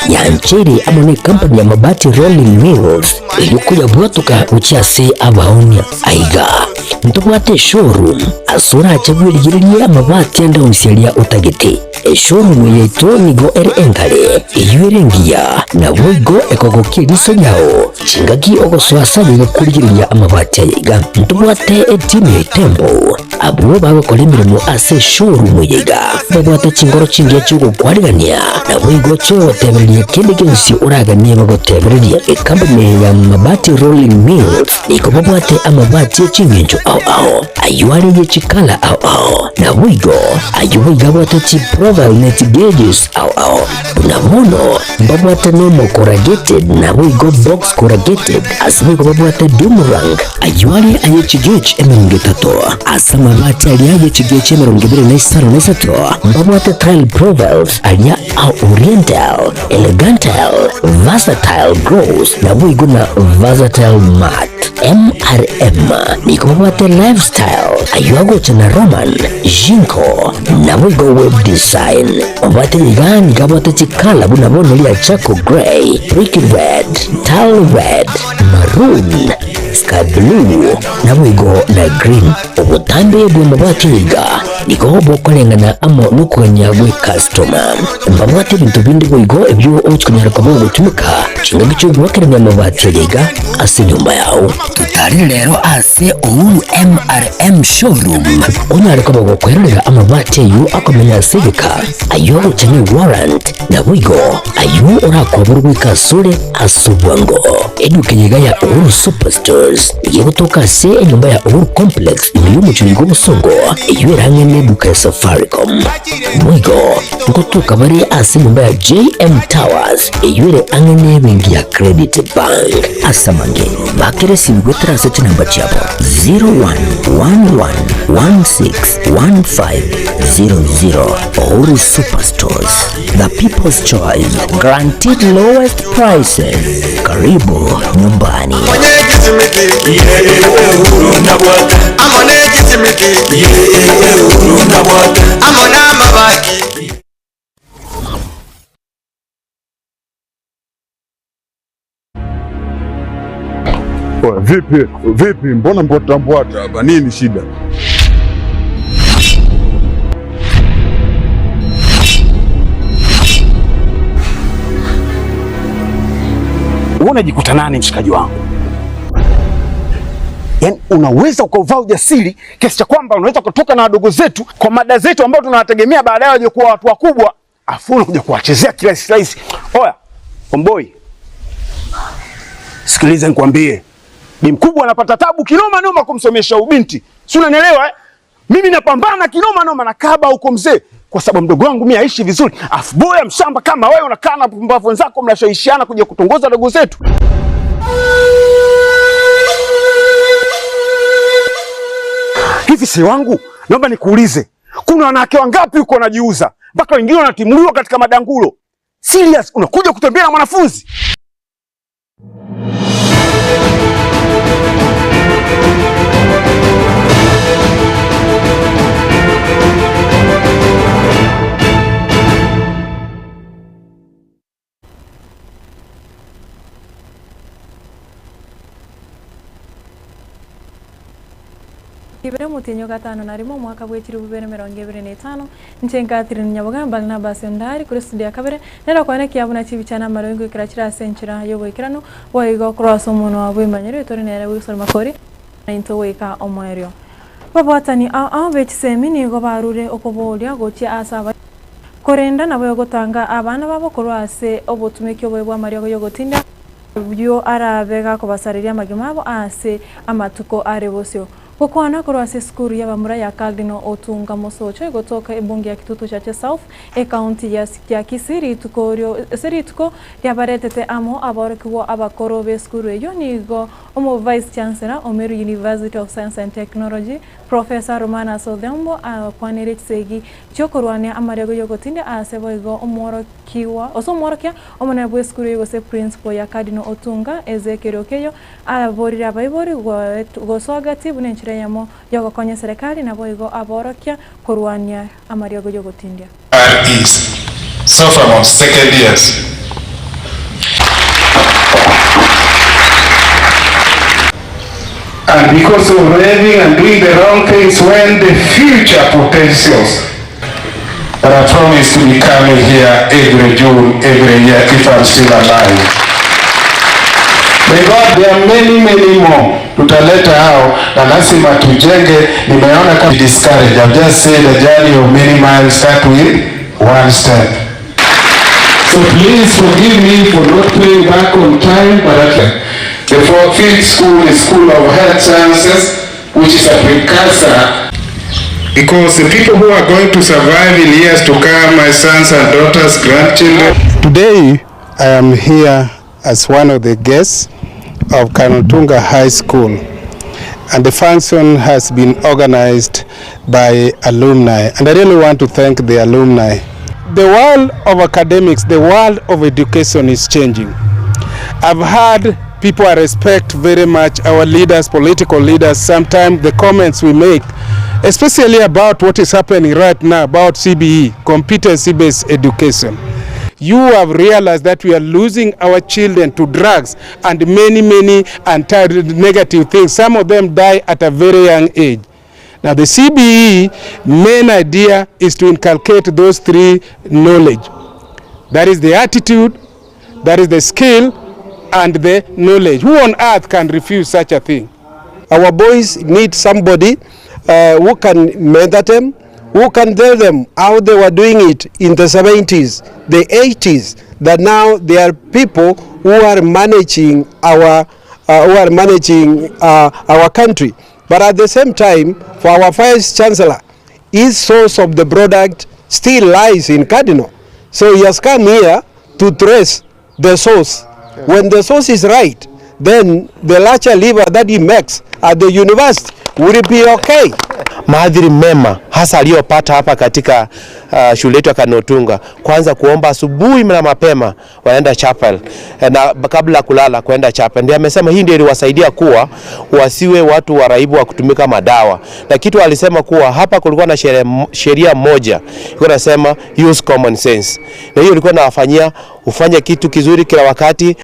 ya nchiri amone company ya mabati Rolling Mills ilikuya bwatuka uchiase abaonia aiga ntubwate showroom asura achagwirigiria amabati anda usialia utagiti showroom yeto nigo engale iyurengia na wigo ekogokie liso yao chingagi ogoswasa yekurigiria amabati aiga ntubwate timu tembo abo bagokolemirimo ase showroom yiga babwate chingoro chingia chugo kwarigania na wigo cho teberia kindi kinsi uragania bagoteberia company ya mabati Rolling Mills niko babwate amabati chingenjo au ayuari yechikala au na wigo ayuiga bwate chi profile net gauges au na mono babwate nemo corrugated na wigo box corrugated aswigo babwate boomerang ayuari ayechigech emerungetato asama mabati aliaje chigeche emerungebire naisaro naisato babwate tile profiles alia au oriental elegantal versatile gross na wigo na versatile matte MRM niko babwate lifestyle ayuago chana roman jinko na wigo web design babwate nigani kabwate chikala buna bono lia chako gray brick red tile red maroon sky blue na wigo na green ubutambe bwe mabati yiga niko bokolengana amo nukwenya gwe customer babwate bintu bindi wigo ebyo ochikunyara kwa bogo tumika chinga cyo gwakeranya mabati yiga ase nyumba yao tutari rero ase uru MRM showroom unyara kwa bogo kwerera amabati yu akomenya sibika ayo uchanye warrant na wigo ayo urakoburwa kasure asubwango edukenyiga ya uru superstores yegutoka se nyumba ya uru complex iliyo muchirigo busongo iyo range neduka ya Safaricom wigo ngotuka bari ase nyumba ya JM Towers iyo angene bengi ya Credit Bank asamange bakere singwe trase namba chabo 0111161500 Uru Superstores, the people's choice, guaranteed lowest prices. Karibu nyumbani. Vipi, mbona mbwata hapa? Nini shida? Unajikuta nani mshikaji wangu? Yaani unaweza ukavaa ujasiri kiasi cha kwamba unaweza kutoka na wadogo zetu kwa mada zetu ambao tunawategemea baadaye waje kuwa watu wakubwa, afu unakuja kuwachezea kirahisi. Oya, Homeboy. Sikiliza nikwambie. Bi mkubwa anapata tabu kinoma noma kumsomesha ubinti. Si unanielewa eh? Mimi napambana kinoma noma na kaba huko mzee kwa sababu mdogo wangu mimi aishi vizuri. Afu boya mshamba kama wewe unakaa na pumbavu wenzako mnashawishiana kuja kutongoza wadogo zetu. Hivi si wangu, naomba nikuulize. Kuna wanawake wangapi uko wanajiuza? Mpaka wengine wanatimuliwa katika madangulo. Serious, unakuja kutembea na mwanafunzi? Ibere mutinyo gatano narimo mwaka bw'ekiri 2025 nchengatire Nyaboga mbagna basendari kuri studio ya kabere nera kwane kyabuna kibicana marengo ikirachira senchira yoboikirano waigo cross umuntu wabimanyire tori nere wisor makori into weka omwerio babwatani betsemini nigo barure okobolya gochi asaba korenda nabo gotanga abana babo korwase obotumekyo bwe bwa Mario yogotinda byo arabega kubasariria magimabo ase amatuko arebosyo Kukwana kurwase skuru ya bamura ya Cardinal Otunga Mosocho igotoka ebunge ya Kitutu cha South county ya Kisii tuko yabaretete amo abarokiwo abakorobe skuru eyo nigo omo vice chancellor Omeru University of Science and Technology Professor Romana Sodembo akwanire tsegi chokorwane amarego yogotinde asebo igo omorokiwa osomorokia omonabwe skuru yose principal ya Cardinal Otunga Ezekerokeyo aborira abayibori gosogati bunenchira yamo yogokonya serikali nabo igo aborokia korwania amarego yogotindia is so from second years and because of raving and doing the wrong things when the future potentials. But I promise to be coming here every June, every year if I'm still alive. May God, there are many more. Tutaleta hao na lazima tujenge. Nimeona kama discourage. I've just said the journey of many miles start with one step. So please forgive me for not paying back on time, but the field school is School of Health Sciences, which is a precursor. Because the people who are going to survive in years to come, my sons and daughters, grandchildren. Today, I am here as one of the guests of Kanotunga High School, and the function has been organized by alumni, and I really want to thank the alumni. The world of academics, the world of education is changing. I've heard people I respect very much, our leaders, political leaders, sometimes the comments we make, especially about what is happening right now about CBE, competency-based education. You have realized that we are losing our children to drugs and many negative things. Some of them die at a very young age. Now the CBE main idea is to inculcate those three knowledge. That is the attitude, that is the skill, and the knowledge. Who on earth can refuse such a thing? Our boys need somebody who can mentor them, who can tell them how they were doing it in the 70s, the 80s, that now there are people who are managing our country. But at the same time, for our Vice Chancellor, his source of the product still lies in Cardinal. So he has come here to trace the source. When the source is right, then the larger lever that he makes at the university will be okay. Maadhiri mema hasa aliyopata hapa katika shule yetu ya Kanotunga. Kwanza kuomba asubuhi na mapema waenda chapel na kabla kulala kwenda chapel. Ndiye amesema hii ndio iliwasaidia kuwa wasiwe watu waraibu wa kutumika madawa. Na kitu alisema kuwa hapa kulikuwa na sheria moja. Ilikuwa nasema use common sense. Na hiyo ilikuwa nawafanyia ufanye kitu kizuri kila wakati.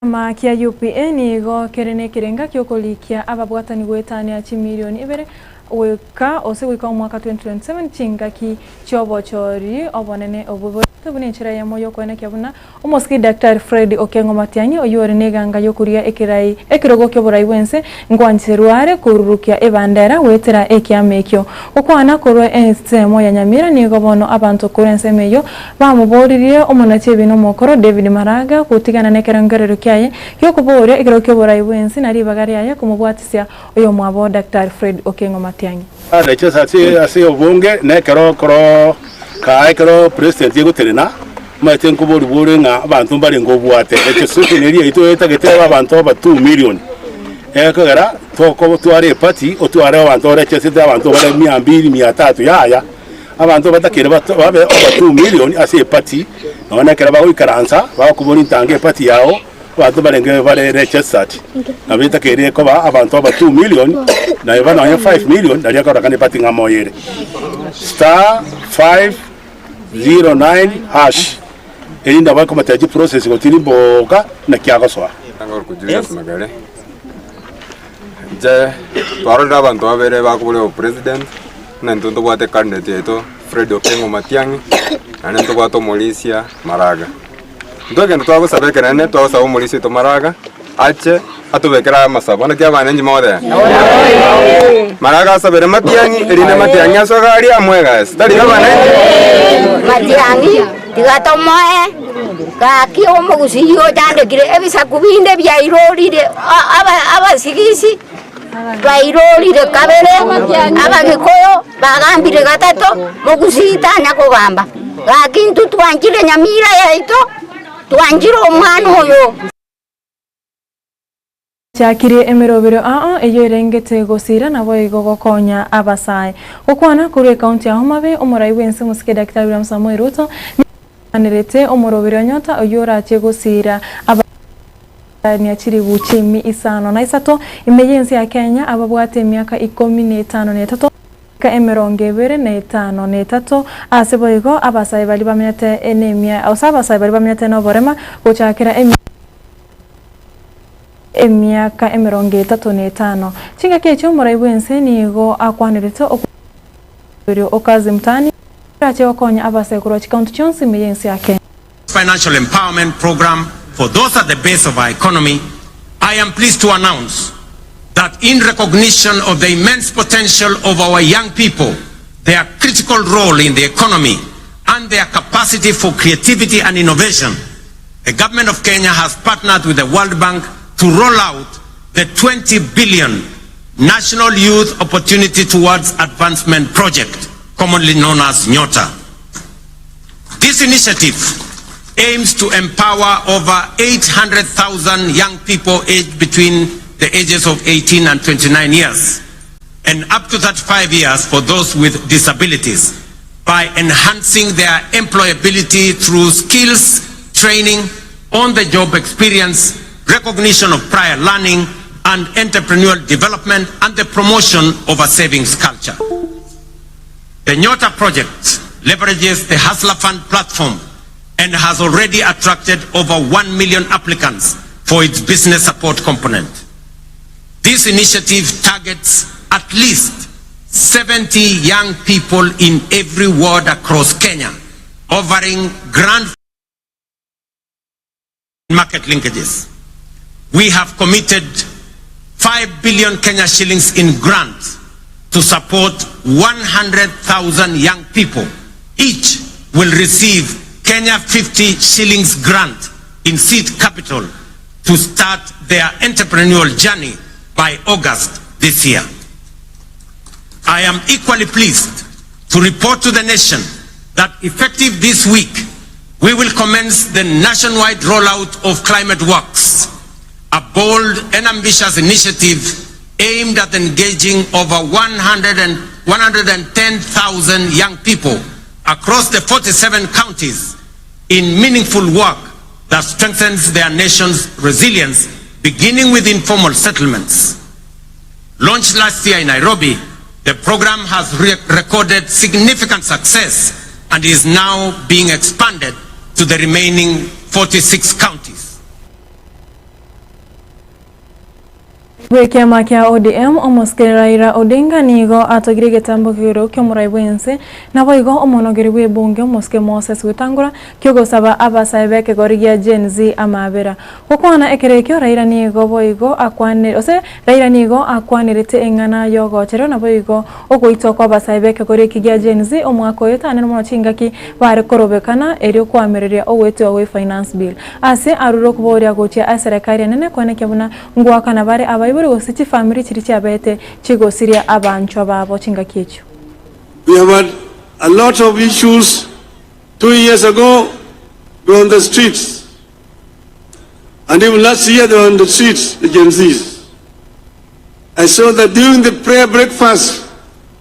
Makia UPN go kerene kirenga kyokolikia ababwatani gwetania chimilioni ibere weka ose weka mwaka 2027 chingaki chobochori obonene obubo tubune nchira ya moyo kwena kyabuna omoski Dr. Fred Okengo Matianyi oyore neganga yokuria ekirai ekirogo kyoborai wense ngwanserware kururukia ebandera wetera ekyamekyo okwana korwe ensemo ya Nyamira nigo bono abantu kurense meyo bamuboririe omonache bino mokoro David Maraga kutigana nekerangerero kyaye kyokubore ekiro kyoborai wense nari bagari yaye kumubwatisia oyo mwabo Dr. Fred Okengo Matianyi Leche ase obonge nekero koro kaekero president yeguterena maite nkubori bore nga abantu bari ngobwate leche sote neri ito etagete abantu ba 2 million ekagara toko tware party otware abantu leche sita abantu bari 200 300 yaya abantu batakire babe 2 million ase party nona kera bago ikaransa bakubona intange party yao abantu barenge bare leche sati na bita kere ko ba abantu ba 2 million na yabana 5 million ndari akora kane party ngamoyere *509# erinda bako mataji process ko tiri boka na kyako swa ngor kujuya magare je twaro abantu babere bakubule president na ntondo bwate candidate yeto Fred Okengo Matianyi na ntondo bwato Molisia Maraga ndoge ntwago sabekera ne twago sabo Molisia to Maraga ache atubekera masabo na kyabana nyi mode Maraga sabere Matianyi erine Matianyi asogari amwega stari kabana Matianyi tigatomoe kaki omugusiyo tandekire ebisa kubinde bya irolire abasigisi bairolire kabere abagikoyo bagambire gatatu mugusitanya kugamba gakintu twanjire Nyamira yaito twanjire omwana oyo Chakiri emirobero eyo rengete gosira nabo igogokonya abasaye okwana kuri county ya Homabe omorai wense musike Dr. William Samuel Ruto anirete omorobero nyota oyora chegosira ni achiri buchimi isano na isato emergency ya Kenya ababwate miaka 15 na 3 ka emerongebere na 5 na 3 aseboigo abasaye bali bamenyete enemia ausaba saye bali bamenyete no borema gochakira emyaka 35 chinga kecho muraibwense nigo akwanirito okazi mtani ache wakonya abase kuro county chonsi meyensi yake. Financial empowerment program for those at the base of our economy. I am pleased to announce that in recognition of the immense potential of our young people, their critical role in the economy and their capacity for creativity and innovation, the government of Kenya has partnered with the World Bank to roll out the 20 billion National Youth Opportunity Towards Advancement Project, commonly known as NYOTA. This initiative aims to empower over 800,000 young people aged between the ages of 18 and 29 years and up to 35 years for those with disabilities by enhancing their employability through skills, training, on-the-job experience, recognition of prior learning, and entrepreneurial development, and the promotion of a savings culture. The NYOTA project leverages the Hustler Fund platform and has already attracted over 1 million applicants for its business support component. This initiative targets at least 70 young people in every ward across Kenya, offering grant market linkages. We have committed 5 billion Kenya shillings in grants to support 100,000 young people. Each will receive Kenya 50 shillings grant in seed capital to start their entrepreneurial journey by August this year. I am equally pleased to report to the nation that effective this week, we will commence the nationwide rollout of Climate Works, a bold and ambitious initiative aimed at engaging over 110,000 young people across the 47 counties in meaningful work that strengthens their nation's resilience, beginning with informal settlements. Launched last year in Nairobi, the program has recorded significant success and is now being expanded to the remaining 46 counties. Wekema kia ODM omoske Raila Odinga nigo atogire Getembe kiro kyo muraibwense na boigo omonogere we bunge omoske Moses Wetangula kyogo saba abasaibe ke gorigia Gen Z amabera kokwana ekerekyo Raila nigo boigo akwane ose Raila nigo akwanirete engana yogo chero na boigo ogoito kwa abasaibe ke gorigia Gen Z omwako yota anene mono chingaki bare korobekana erio kwamereria owete we finance bill ase aruro kuboria gotia aserekari anene kwane kyabuna ngwakana bare abai we have had a lot of issues 2 years ago. We were on the streets, and even last year they were on the streets, the Gen Zs. I saw that during the prayer breakfast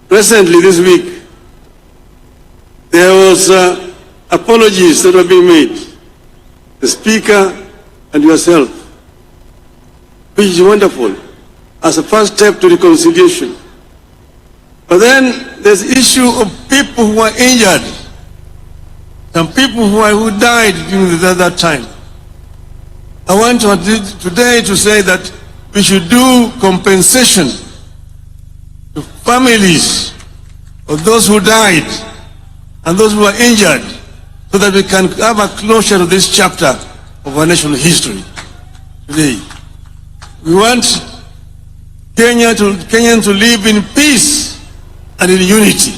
recently this week, there was apologies that were being made, the speaker and yourself, which is wonderful as a first step to reconciliation. But then there's the issue of people who are injured, some people who died during that time. I want today to say that we should do compensation to families of those who died and those who are injured, so that we can have a closure of this chapter of our national history today. We want Kenyans to live in peace and in unity.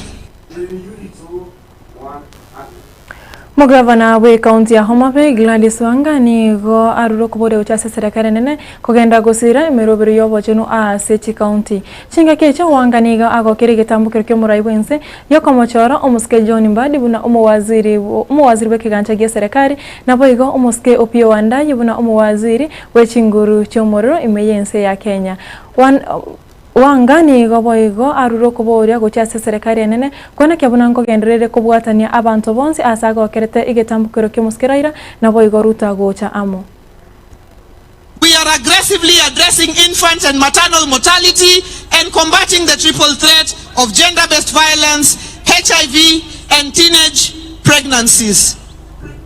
Mugavana we county ya Homa Bay Gladys Wanga nigo aruro kubode uchase serikali nene kugenda gusira emerobero yobo chenu Sechi County chinga kecho Wanga nigo agokere Getembe kyo muraibwense yoko mochora omuske John Mbadi buna umuwaziri bekigancha gya serikali na boigo omuske Opio Wandayi buna umuwaziri wechinguru chomororo imeyense ya Kenya Wanga nigo boigo aruro kuboria gochase serikali nene kwana kyabunango genderere kubwatania abantu bonse asago kerete Getembe kyo muskeraira na boigo ruta gocha amo. We are aggressively addressing infant and maternal mortality and combating the triple threat of gender-based violence, HIV, and teenage pregnancies.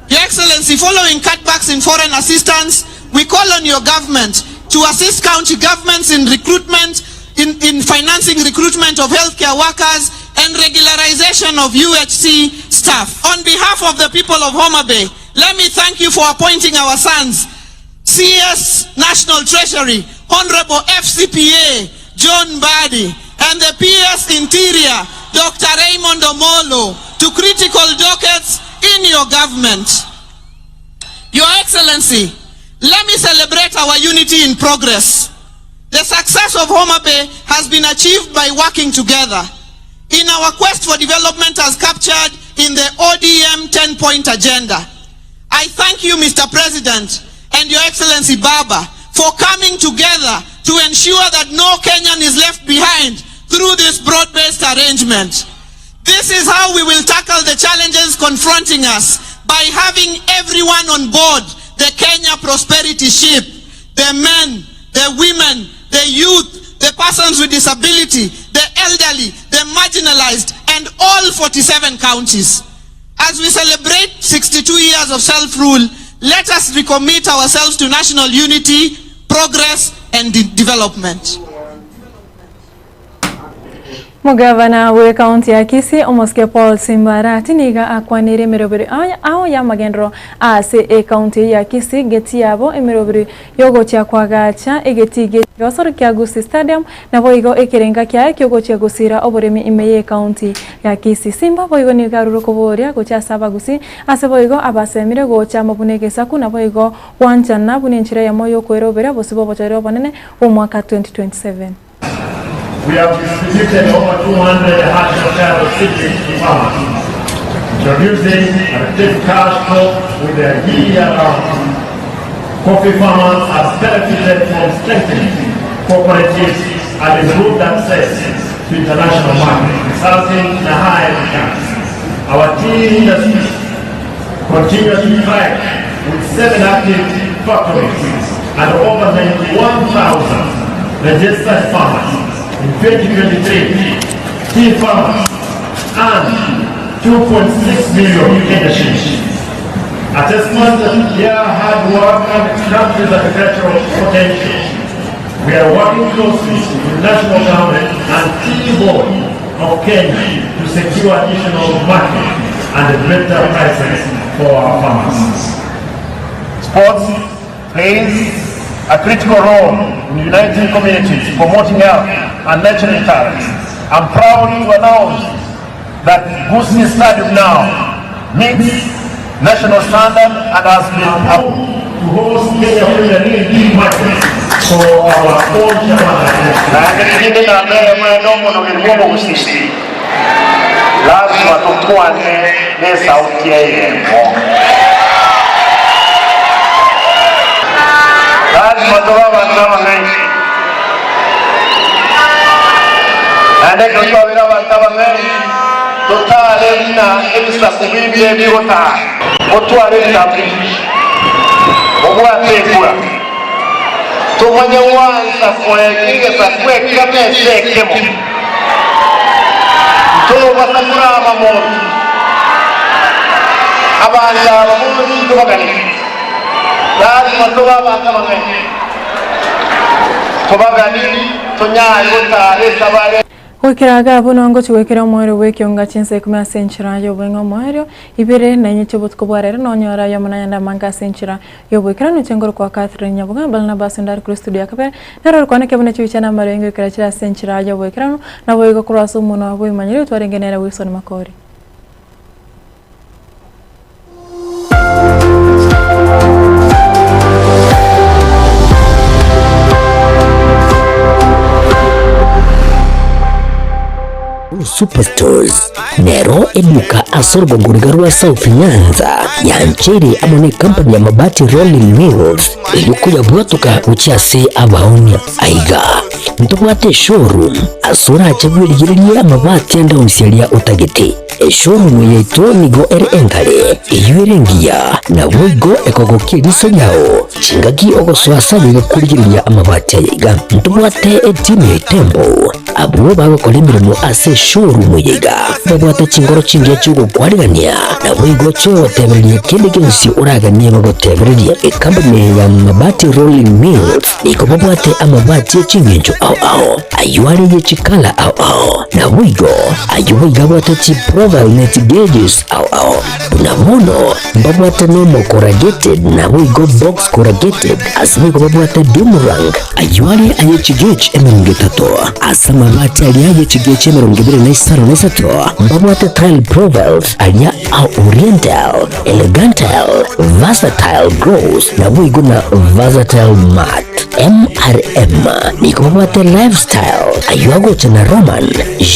Your Excellency, following cutbacks in foreign assistance, we call on your government to assist county governments in recruitment, in financing recruitment of healthcare workers and regularization of UHC staff. On behalf of the people of Homa Bay, let me thank you for appointing our sons, CS National Treasury, Honorable FCPA John Badi, and the PS Interior, Dr. Raymond Omolo, to critical dockets in your government. Your Excellency, let me celebrate our unity in progress. The success of Homa Bay has been achieved by working together in our quest for development as captured in the ODM 10-point agenda. I thank you, Mr. President, and Your Excellency Baba, for coming together to ensure that no Kenyan is left behind through this broad-based arrangement. This is how we will tackle the challenges confronting us, by having everyone on board the Kenya prosperity ship, the men, the women, the youth, the persons with disability, the elderly, the marginalized, and all 47 counties. As we celebrate 62 years of self-rule, let us recommit ourselves to national unity, progress, and development. Mugavana wa kaunti ya Kisii Omoske Paul Simbarati niga akwanire mirobiri aho ya magendro ase kaunti ya Kisii geti yabo emirobiri yogo cha kwagacha egeti gasoro kya Gusi Stadium na boigo ekirenga kya kyogo cha gusira oboremi imeye kaunti ya Kisii Simba boigo ni garuro koboria gocha saba Gusi ase boigo abasemire gocha mabunege saku na boigo wanchana buninchira ya moyo kwerobera bosibo bochero banene omwaka 2027. We have distributed over 200 hardship cattle seedlings to farmers, introducing a tip cash crop with a year-round. Coffee farmers are benefited from strengthening cooperatives and improved access to international markets, resulting in a higher returns. Our tea industry continues to thrive with 7 active factories and over 91,000 registered farmers. In 2023, tea farmers earned 2.6 million Kenya shillings. A testament to their hard work and country's agricultural potential. We are working closely with the national government and Tea Board of Kenya to secure additional market and better prices for our farmers. Sports plays a critical role in uniting communities, promoting health and nurturing talents. I'm proud to announce that Gusi Stadium now meets national standard and has been approved to host Kenya Premier League matches for our own lazima tukwane ne sauti yenu. Lazima tuwabantu abangaiki. Ande kutwabira abantu abangaiki. Totale na ebisaku bibye byota. Otwale na bibi. Obwatekula. Tumanye wanza kwekige sakwe kamese kemo. Tuba sakurama moto. Abanja abamuntu tubagani. Lazima tuwabantu abangaiki. Tubagani tunyaye utare sabare. Wikiraga bunongo chiwekera mwero Ekeonga Chinsa Ikomi senchira yobengo mwero ibere na nyeche butko no nyora yamunayanda manga senchira yobwekera no chengoro kwa Catherine Nyaboga balna basundar ku studio akabe naro kwana kebone chiwichana marengo ikira chira senchira yobwekera na boyego kuraso muno abo imanyire twarengenera Wilson Makori. Superstores Nero eduka asorgo gurigarua South Nyanza ya nchiri amone company ya mabati Rolling Mills ilikuya bwatuka uchase abaonia aiga ntobwate showroom asura achabwiri giriri amabati anda umsialia utagete showroom yeito nigo enkale iyuerengia na boigo ekogokie liso yao chingaki ogoswasa yega kurigiriria amabati aiga ntobwate etime tembo abo bagakora imirimo ase showroom yiga babwata chingoro chingiye cyugo kwarigania nabo igocho watebereye kindi kinsi uraganie bagotebereye company ya mabati rolling mills niko babwate amabati chingenjo aho ayuari ye chikala aho nabo igo ayubo igabwata chi profile net gauges aho nabono babwata no corrugated nabo igo box corrugated asime ko babwata boomerang ayuari aye chigech emerungetato asama mabati aliaye chigech emerungebire babwata tile profiles alia oriental elegantal versatile grows nabo igo na versatile mat MRM niko babwata lifestyle ayuago chana roman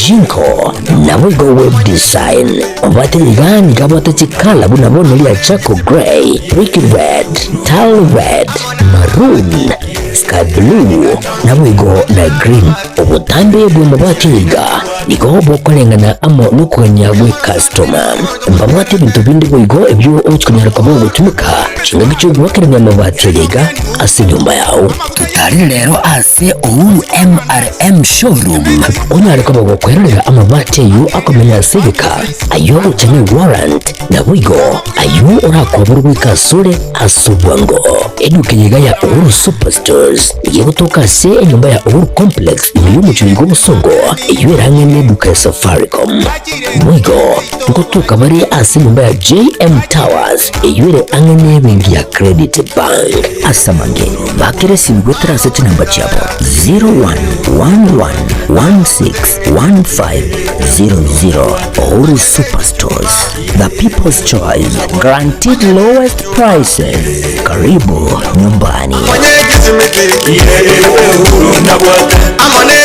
jinko nabo igo web design babwata igani kabwata chikala bunabona lia chako gray brick red tile red maroon sky blue nabo igo na green obutambe bw'amabati iga niko bokolengana amo nukonyagwe customer babwata bintu bindi bwigo ebyo ochikonyara kwa gutumika chinga gicho gwakerenya amabati iga ase nyumba yao tutari rero ase ouru MRM showroom onyare ko bagokwerera amabati yu akomenya sibika ayo uchane warrant nabo igo ayo urakoburwa ikasure asubwango edukenyiga ya ouru superstores yegutoka se enyumba ya ouru complex y'umucungo busongo iyo range neduka Safaricom mwigo ngotuka bari ase nyumba ya JM Towers iyo angene bengi ya Credit Bank asamange bakire simbwe transit number chabo 0111161500 Ouru Superstores, the people's choice, guaranteed lowest prices. Karibu nyumbani. Amone